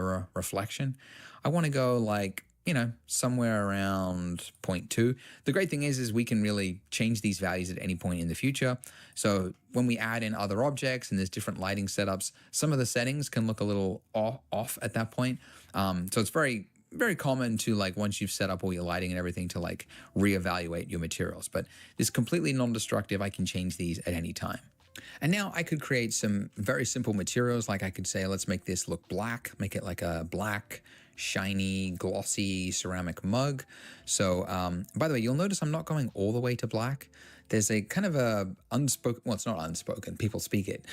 mirror reflection. I want to go like, somewhere around 0.2. The great thing is we can really change these values at any point in the future. So when we add in other objects and there's different lighting setups, some of the settings can look a little off at that point. So it's very, very common to like, once you've set up all your lighting and everything, to like reevaluate your materials. But this is completely non-destructive. I can change these at any time. And now I could create some very simple materials. Like I could say, let's make this look black, make it like a black, shiny, glossy ceramic mug. So, by the way, you'll notice I'm not going all the way to black. There's a kind of a unspoken, well, it's not unspoken, people speak it.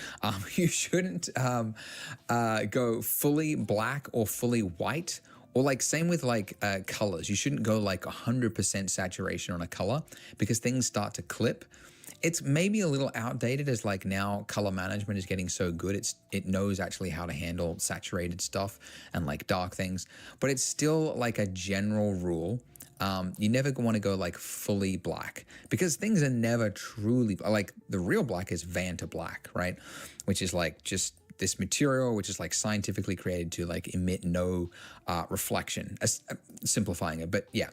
You shouldn't go fully black or fully white. Or like same with like colors. You shouldn't go like 100% saturation on a color because things start to clip. It's maybe a little outdated as like now color management is getting so good. It knows actually how to handle saturated stuff and like dark things, but it's still like a general rule. You never want to go like fully black because things are never truly like the real black is Vanta black, right? Which is like just this material, which is like scientifically created to like emit no reflection, simplifying it. But yeah,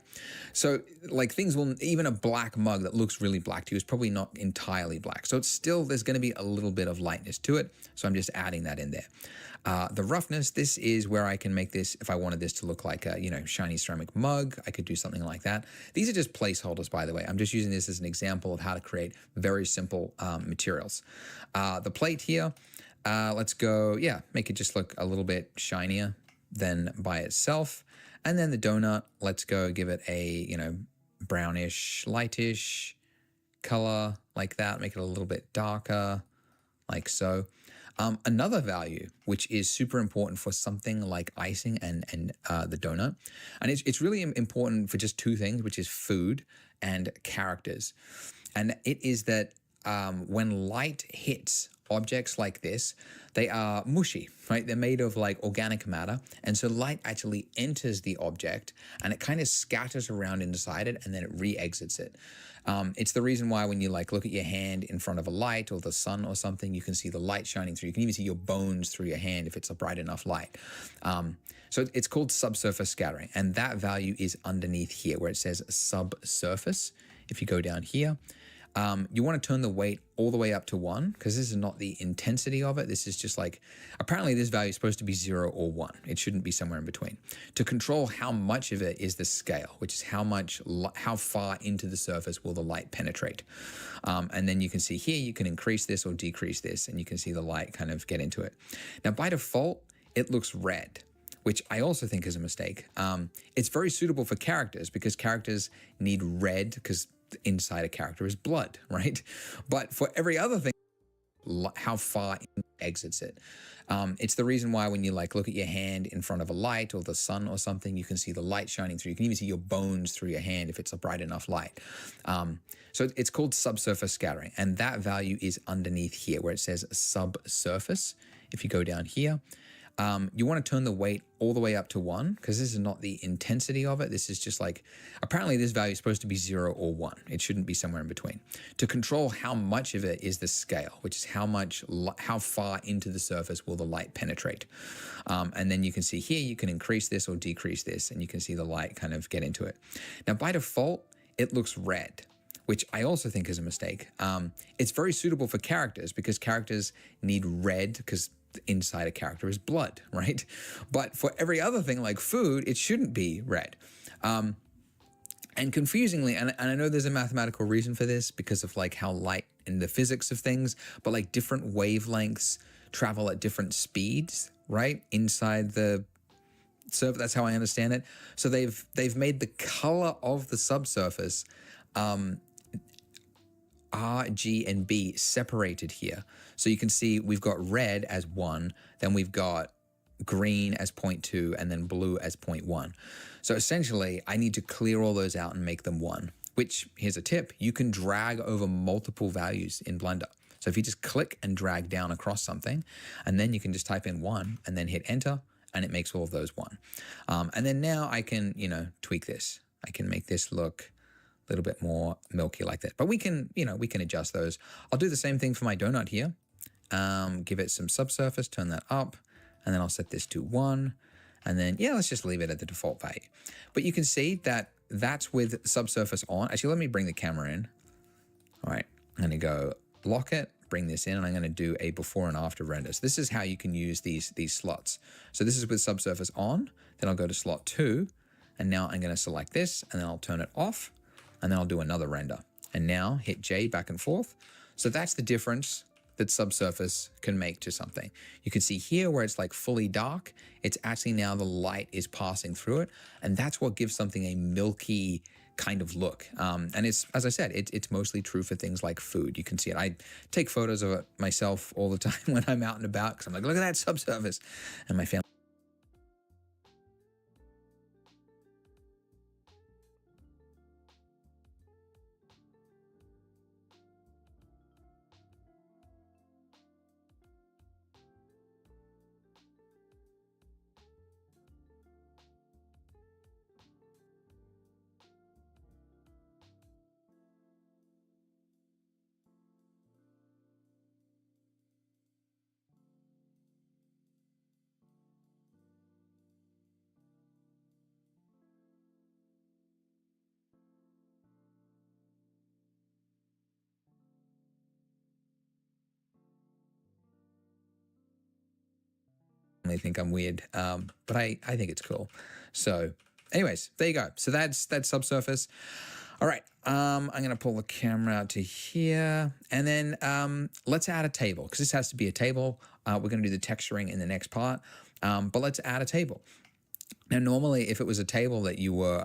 so like things will, even a black mug that looks really black to you is probably not entirely black. So it's still, there's going to be a little bit of lightness to it. So I'm just adding that in there. The roughness, this is where I can make this, if I wanted this to look like a, shiny ceramic mug, I could do something like that. These are just placeholders, by the way. I'm just using this as an example of how to create very simple materials. The plate here, let's go, make it just look a little bit shinier than by itself. And then the donut, let's go give it a, brownish, lightish color like that, make it a little bit darker, like so. Another value, which is super important for something like icing and the donut, and it's really important for just two things, which is food and characters. And it is that when light hits objects like this, they are mushy, right? They're made of like organic matter. And so light actually enters the object and it kind of scatters around inside it and then it re-exits it. It's the reason why when you like look at your hand in front of a light or the sun or something, you can see the light shining through. You can even see your bones through your hand if it's a bright enough light. So it's called subsurface scattering. And that value is underneath here where it says subsurface. If you go down here, you want to turn the weight all the way up to 1 because this is not the intensity of it. This is just like, apparently this value is supposed to be 0 or 1. It shouldn't be somewhere in between. To control how much of it is the scale, which is how far into the surface will the light penetrate. And then you can see here, you can increase this or decrease this, and you can see the light kind of get into it. Now, by default, it looks red, which I also think is a mistake. It's very suitable for characters because characters need red because inside a character is blood, right? But for every other thing, how far it exits it. It's the reason why when you like look at your hand in front of a light or the sun or something, you can see the light shining through. You can even see your bones through your hand if it's a bright enough light. So it's called subsurface scattering, and that value is underneath here where it says subsurface. If you go down here, you want to turn the weight all the way up to 1 because this is not the intensity of it. This is just like, apparently this value is supposed to be 0 or 1. It shouldn't be somewhere in between. To control how much of it is the scale, which is how far into the surface will the light penetrate. And then you can see here, you can increase this or decrease this, and you can see the light kind of get into it. Now, by default, it looks red, which I also think is a mistake. It's very suitable for characters because characters need red because inside a character is blood, right? But for every other thing like food, it shouldn't be red. And confusingly, and I know there's a mathematical reason for this because of like how light and the physics of things, but like different wavelengths travel at different speeds, right? Inside the surface, that's how I understand it. So they've made the color of the subsurface R, G, and B separated here. So you can see we've got red as 1, then we've got green as 0.2, and then blue as 0.1. So essentially, I need to clear all those out and make them 1, which, here's a tip, you can drag over multiple values in Blender. So if you just click and drag down across something, and then you can just type in 1 and then hit enter, and it makes all of those 1. And then now I can, tweak this. I can make this look a little bit more milky like that. But we can, we can adjust those. I'll do the same thing for my donut here. Give it some subsurface, turn that up, and then I'll set this to 1. And then, yeah, let's just leave it at the default value. But you can see that that's with subsurface on. Actually, let me bring the camera in. All right, I'm going to go lock it, bring this in, and I'm going to do a before and after render. So this is how you can use these slots. So this is with subsurface on, then I'll go to slot 2, and now I'm going to select this, and then I'll turn it off, and then I'll do another render. And now hit J back and forth. So that's the difference that subsurface can make to something. You can see here where it's like fully dark, it's actually now the light is passing through it. And that's what gives something a milky kind of look. And it's, as I said, it's mostly true for things like food. You can see it. I take photos of it myself all the time when I'm out and about, because I'm like, look at that subsurface. And my family think I'm weird, but I think it's cool. So anyways, there you go. So that's subsurface. All right, I'm going to pull the camera out to here, and then let's add a table, because this has to be a table. We're going to do the texturing in the next part, but let's add a table. Now, normally, if it was a table that you were,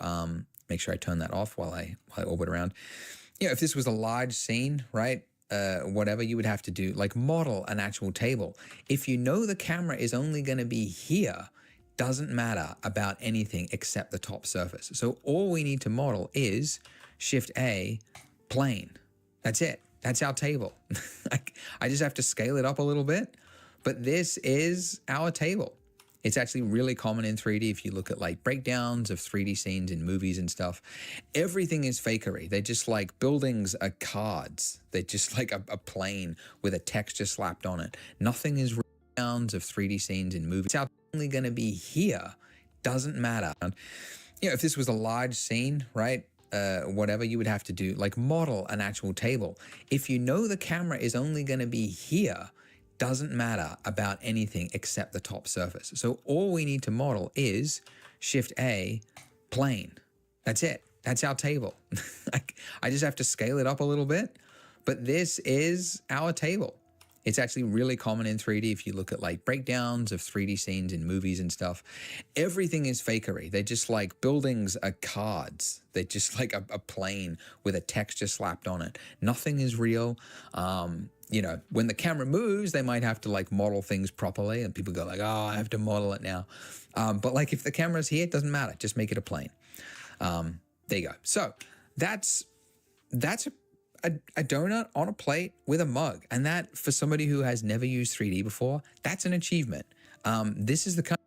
make sure I turn that off while I orbit around. You know, if this was a large scene, right, whatever, you would have to do, like model an actual table. If you know the camera is only going to be here, doesn't matter about anything except the top surface. So all we need to model is Shift A, plane. That's it. That's our table. I just have to scale it up a little bit, but this is our table. It's actually really common in 3D. If you look at like breakdowns of 3D scenes in movies and stuff, everything is fakery. They're just like buildings are cards. They're just like a plane with a texture slapped on it. Nothing is breakdowns of 3D scenes in movies. It's only going to be here. Doesn't matter. You know, if this was a large scene, right, whatever, you would have to do, like model an actual table. If you know the camera is only going to be here, doesn't matter about anything except the top surface. So all we need to model is Shift A, plane. That's it. That's our table. I just have to scale it up a little bit, but this is our table. It's actually really common in 3D. If you look at like breakdowns of 3D scenes in movies and stuff, everything is fakery. They're just like buildings are cards. They're just like a plane with a texture slapped on it. Nothing is real. You know, when the camera moves, they might have to like model things properly, and people go like, oh, I have to model it now. But like if the camera's here, it doesn't matter. Just make it a plane. There you go. So that's a donut on a plate with a mug. And that, for somebody who has never used 3D before, that's an achievement. This is the kind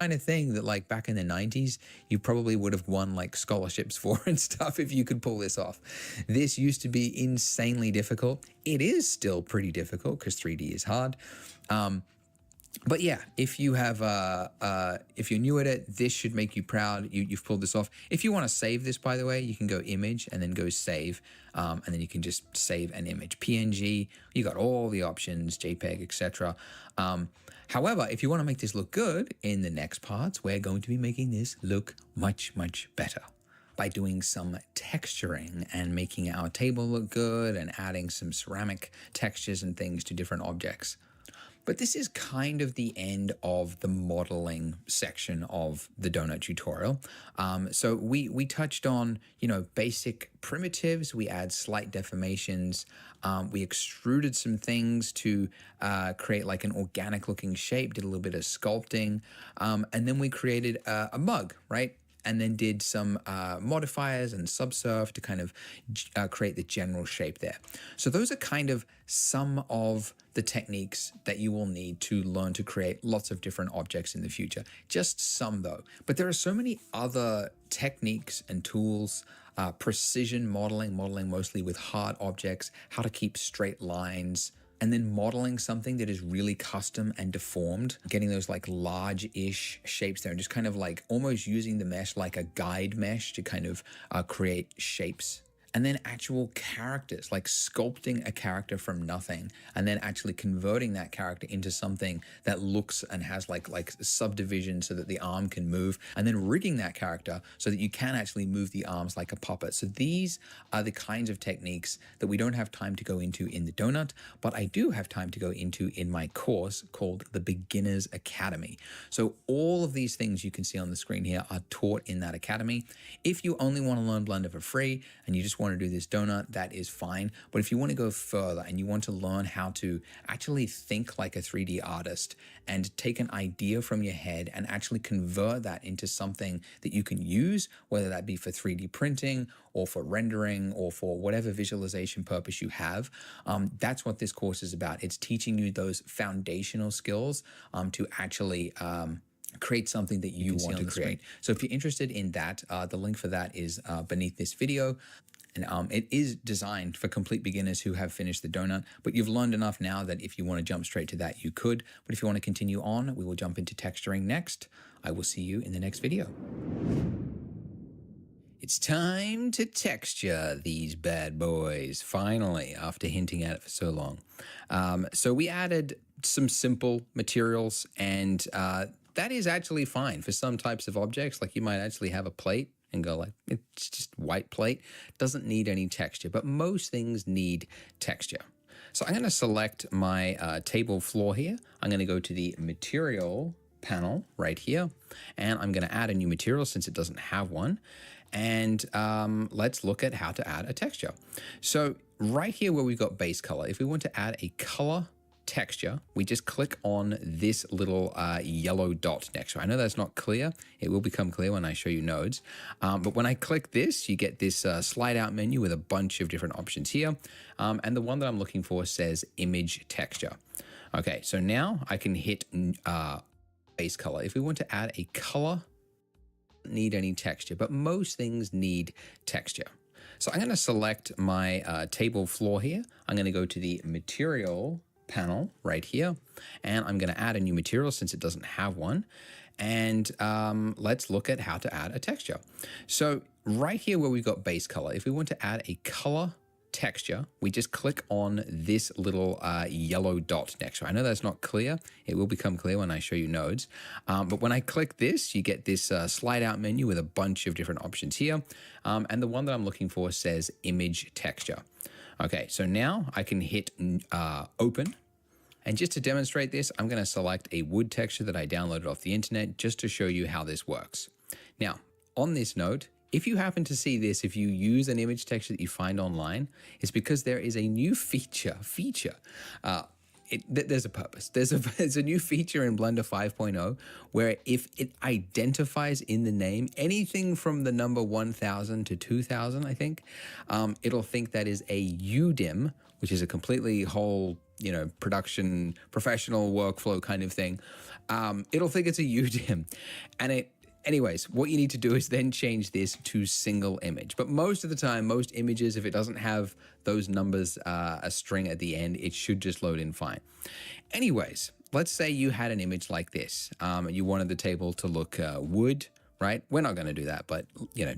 kind of thing that like back in the 90s, you probably would have won like scholarships for and stuff if you could pull this off. This used to be insanely difficult. It is still pretty difficult because 3D is hard. But yeah, if you have, if you're new at it, this should make you proud. You've pulled this off. If you want to save this, by the way, you can go image and then go save. And then you can just save an image, PNG. You got all the options, JPEG, etc. However, if you want to make this look good in the next parts, we're going to be making this look much, much better by doing some texturing and making our table look good and adding some ceramic textures and things to different objects. But this is kind of the end of the modeling section of the donut tutorial. So we touched on, basic primitives. We add slight deformations. We extruded some things to create like an organic looking shape, did a little bit of sculpting. And then we created a mug, right? And then did some modifiers and subsurf to kind of create the general shape there. So those are kind of some of the techniques that you will need to learn to create lots of different objects in the future. Just some though. But there are so many other techniques and tools, precision modeling mostly with hard objects, how to keep straight lines, and then modeling something that is really custom and deformed, getting those like large-ish shapes there and just kind of like almost using the mesh like a guide mesh to kind of create shapes. And then actual characters, like sculpting a character from nothing and then actually converting that character into something that looks and has like subdivision so that the arm can move, and then rigging that character so that you can actually move the arms like a puppet. So these are the kinds of techniques that we don't have time to go into in the donut, but I do have time to go into in my course called the Beginner's Academy. So all of these things you can see on the screen here are taught in that academy. If you only want to learn Blender for free and you just want to do this donut, that is fine. But if you want to go further and you want to learn how to actually think like a 3D artist and take an idea from your head and actually convert that into something that you can use, whether that be for 3D printing or for rendering or for whatever visualization purpose you have, that's what this course is about. It's teaching you those foundational skills to actually create something that you want to create. So if you're interested in that, the link for that is beneath this video. And it is designed for complete beginners who have finished the donut, but you've learned enough now that if you want to jump straight to that, you could. But if you want to continue on, we will jump into texturing next. I will see you in the next video. It's time to texture these bad boys, finally, after hinting at it for so long. So we added some simple materials, and that is actually fine for some types of objects. Like you might actually have a plate and go like, it's just white plate, doesn't need any texture, but most things need texture. So I'm going to select my table floor here. I'm going to go to the material panel right here, and I'm going to add a new material since it doesn't have one. And let's look at how to add a texture. So right here where we've got base color, if we want to add a color texture, we just click on this little yellow dot next to it. I know that's not clear. It will become clear when I show you nodes. But when I click this, you get this slide out menu with a bunch of different options here. And the one that I'm looking for says image texture. Okay, so now I can hit base color. If we want to add a color, need any texture, but most things need texture. So I'm going to select my table floor here. I'm going to go to the material panel right here, and I'm going to add a new material since it doesn't have one. And let's look at how to add a texture. So right here where we've got base color, if we want to add a color texture, we just click on this little yellow dot next to it. I know that's not clear. It will become clear when I show you nodes. But when I click this, you get this slide out menu with a bunch of different options here. And the one that I'm looking for says image texture. Okay, so now I can hit open. And just to demonstrate this, I'm going to select a wood texture that I downloaded off the internet just to show you how this works. Now, on this note, if you happen to see this, if you use an image texture that you find online, it's because there is a new feature. There's a purpose. There's a new feature in Blender 5.0 where if it identifies in the name anything from the number 1000 to 2000, I think, it'll think that is a UDIM, which is a completely whole production professional workflow kind of thing, it'll think it's a UDIM. And anyways, what you need to do is then change this to single image. But most of the time, most images, if it doesn't have those numbers, a string at the end, it should just load in fine. Anyways, let's say you had an image like this. You wanted the table to look wood, right? We're not going to do that, but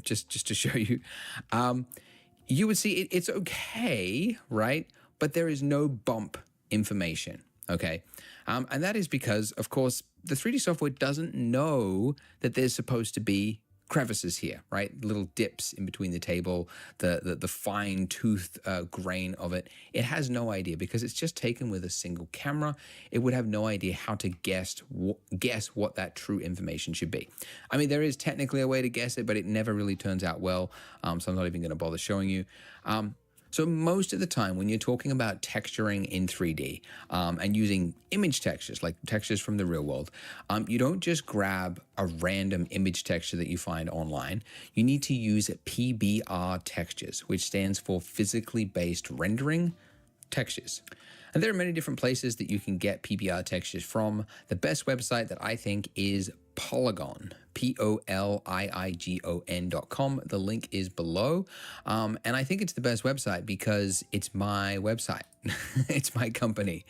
just to show you, you would see it's okay, right? But there is no bump information, okay? And that is because, of course, the 3D software doesn't know that there's supposed to be crevices here, right? Little dips in between the table, the fine tooth grain of it. It has no idea because it's just taken with a single camera. It would have no idea how to guess what that true information should be. I mean, there is technically a way to guess it, but it never really turns out well. So I'm not even going to bother showing you. So most of the time when you're talking about texturing in 3D and using image textures, like textures from the real world, you don't just grab a random image texture that you find online. You need to use PBR textures, which stands for physically based rendering textures. And there are many different places that you can get PBR textures from. The best website that I think is Polygon, POLIIGON.com. The link is below. And I think it's the best website because it's my website. It's my company,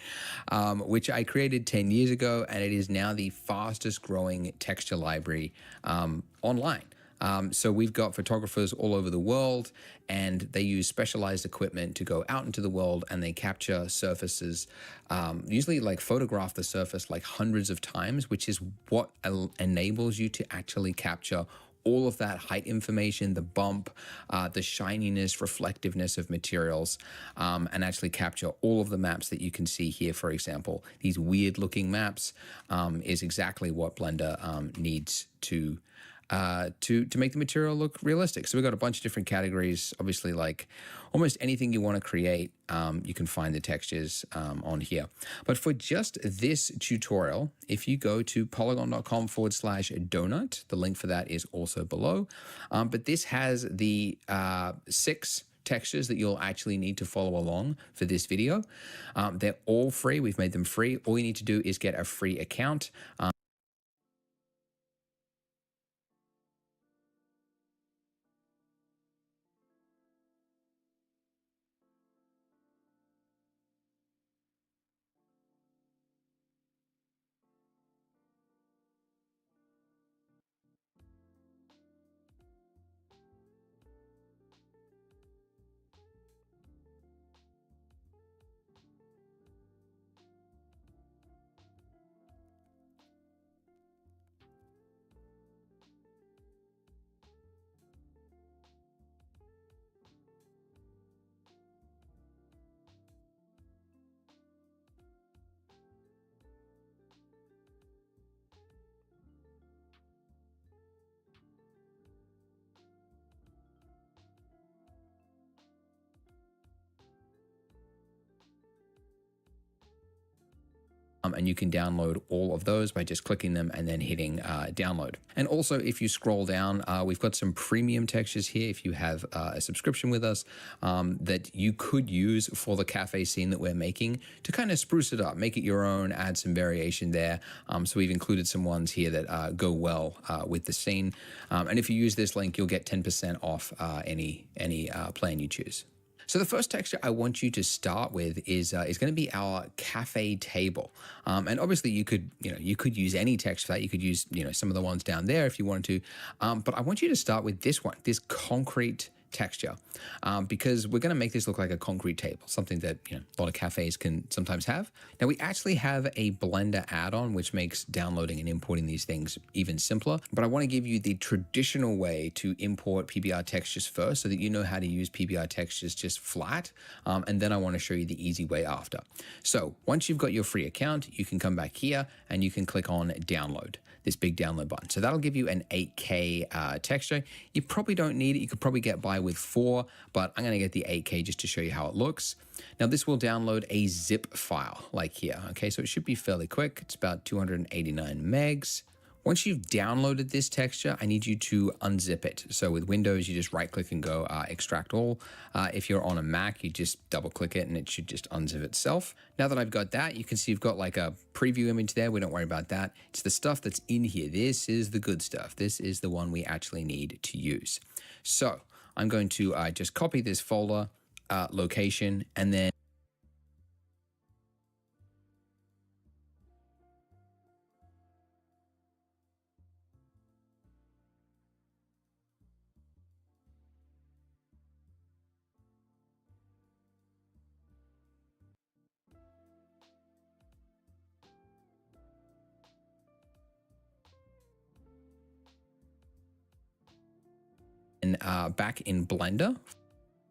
which I created 10 years ago, and it is now the fastest growing texture library online. So we've got photographers all over the world, and they use specialized equipment to go out into the world, and they capture surfaces, usually like photograph the surface like hundreds of times, which is what enables you to actually capture all of that height information, the bump, the shininess, reflectiveness of materials, and actually capture all of the maps that you can see here. For example, these weird looking maps is exactly what Blender needs to make the material look realistic. So we've got a bunch of different categories. Obviously, like almost anything you want to create, you can find the textures on here. But for just this tutorial, if you go to polygon.com/donut, the link for that is also below. But this has the 6 textures that you'll actually need to follow along for this video. They're all free. We've made them free. All you need to do is get a free account. And you can download all of those by just clicking them and then hitting download. And also, if you scroll down, we've got some premium textures here if you have a subscription with us that you could use for the cafe scene that we're making to kind of spruce it up, make it your own, add some variation there. So we've included some ones here that go well with the scene. And if you use this link, you'll get 10% off any plan you choose. So the first texture I want you to start with is going to be our cafe table, and obviously you could use any text for that. You could use some of the ones down there if you wanted to, but I want you to start with this one, this concrete texture, because we're going to make this look like a concrete table, something that a lot of cafes can sometimes have. Now we actually have a Blender add-on which makes downloading and importing these things even simpler, but I want to give you the traditional way to import PBR textures first so that you know how to use PBR textures just flat, and then I want to show you the easy way after. So once you've got your free account, you can come back here and you can click on download, this big download button. So that'll give you an 8K texture. You probably don't need it. You could probably get by with 4, but I'm going to get the 8K just to show you how it looks. Now this will download a zip file like here. Okay, so it should be fairly quick. It's about 289 megs. Once you've downloaded this texture, I need you to unzip it. So with Windows, you just right click and go extract all. If you're on a Mac, you just double click it and it should just unzip itself. Now that I've got that, you can see you've got like a preview image there. We don't worry about that. It's the stuff that's in here. This is the good stuff. This is the one we actually need to use. So I'm going to just copy this folder location and then back in Blender.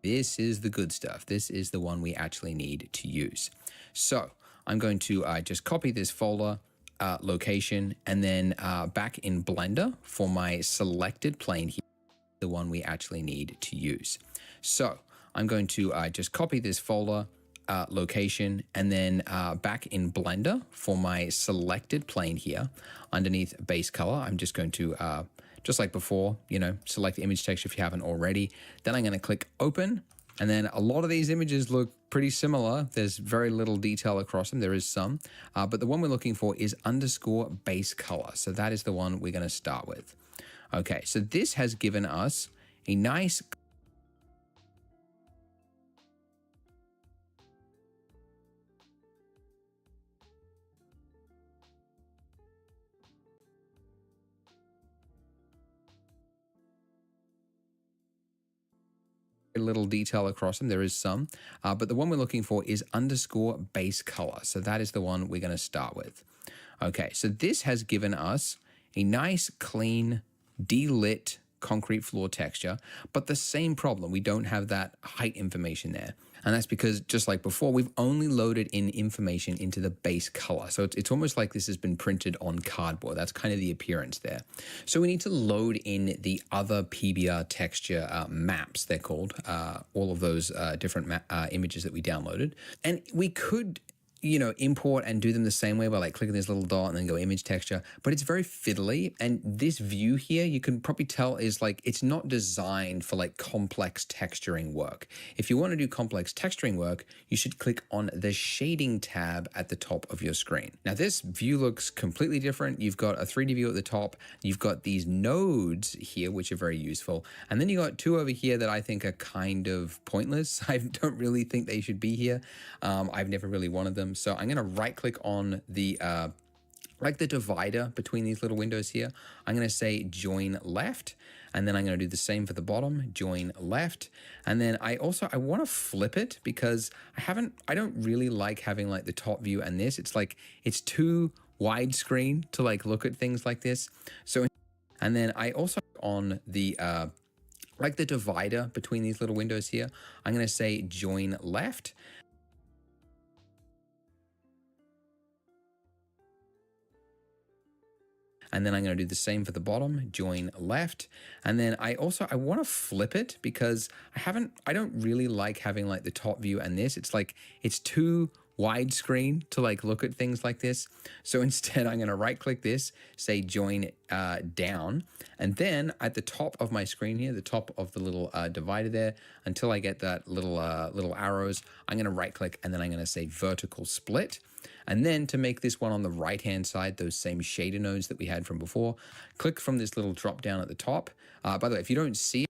This is the good stuff. This is the one we actually need to use. So I'm going to just copy this folder location and then back in Blender for my selected plane here, the one we actually need to use. So I'm going to just copy this folder location and then back in Blender for my selected plane here underneath base color. I'm just going to just like before, select the image texture if you haven't already. Then I'm going to click open. And then a lot of these images look pretty similar. There's very little detail across them. There is some, but the one we're looking for is underscore base color. So that is the one we're going to start with. Okay, so this has given us a nice little detail across them. There is some, but the one we're looking for is underscore base color. So that is the one we're going to start with. Okay, so this has given us a nice, clean, delit concrete floor texture, but the same problem. We don't have that height information there. And that's because, just like before, we've only loaded in information into the base color. So it's almost like this has been printed on cardboard. That's kind of the appearance there. So we need to load in the other PBR texture maps, they're called, all of those different images that we downloaded. And we could import and do them the same way by like clicking this little dot and then go image texture, but it's very fiddly. And this view here, you can probably tell is like, it's not designed for like complex texturing work. If you want to do complex texturing work, you should click on the shading tab at the top of your screen. Now this view looks completely different. You've got a 3D view at the top. You've got these nodes here, which are very useful. And then you got two over here that I think are kind of pointless. I don't really think they should be here. I've never really wanted them. So I'm going to right click on the like the divider between these little windows here. I'm going to say join left, and then I'm going to do the same for the bottom, join left. And then I want to flip it because I don't really like having like the top view and this. It's like it's too widescreen to like look at things like this. So and then I also on the like the divider between these little windows here, I'm going to say join left. And then I'm going to do the same for the bottom, join left. And then I want to flip it because I don't really like having like the top view and this. It's like it's too widescreen to like look at things like this. So instead I'm going to right click this, say join down, and then at the top of my screen here, the top of the little divider there, until I get that little arrows, I'm going to right click and then I'm going to say vertical split. And then to make this one on the right hand side, those same shader nodes that we had from before, click from this little drop down at the top. By the way, if you don't see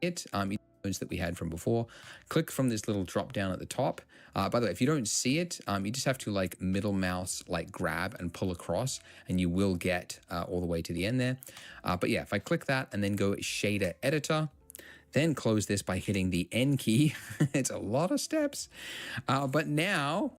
it, nodes that we had from before, click from this little drop down at the top. By the way, if you don't see it, you just have to like middle mouse, like grab and pull across, and you will get all the way to the end there. But yeah, if I click that and then go shader editor, then close this by hitting the N key. It's a lot of steps. But now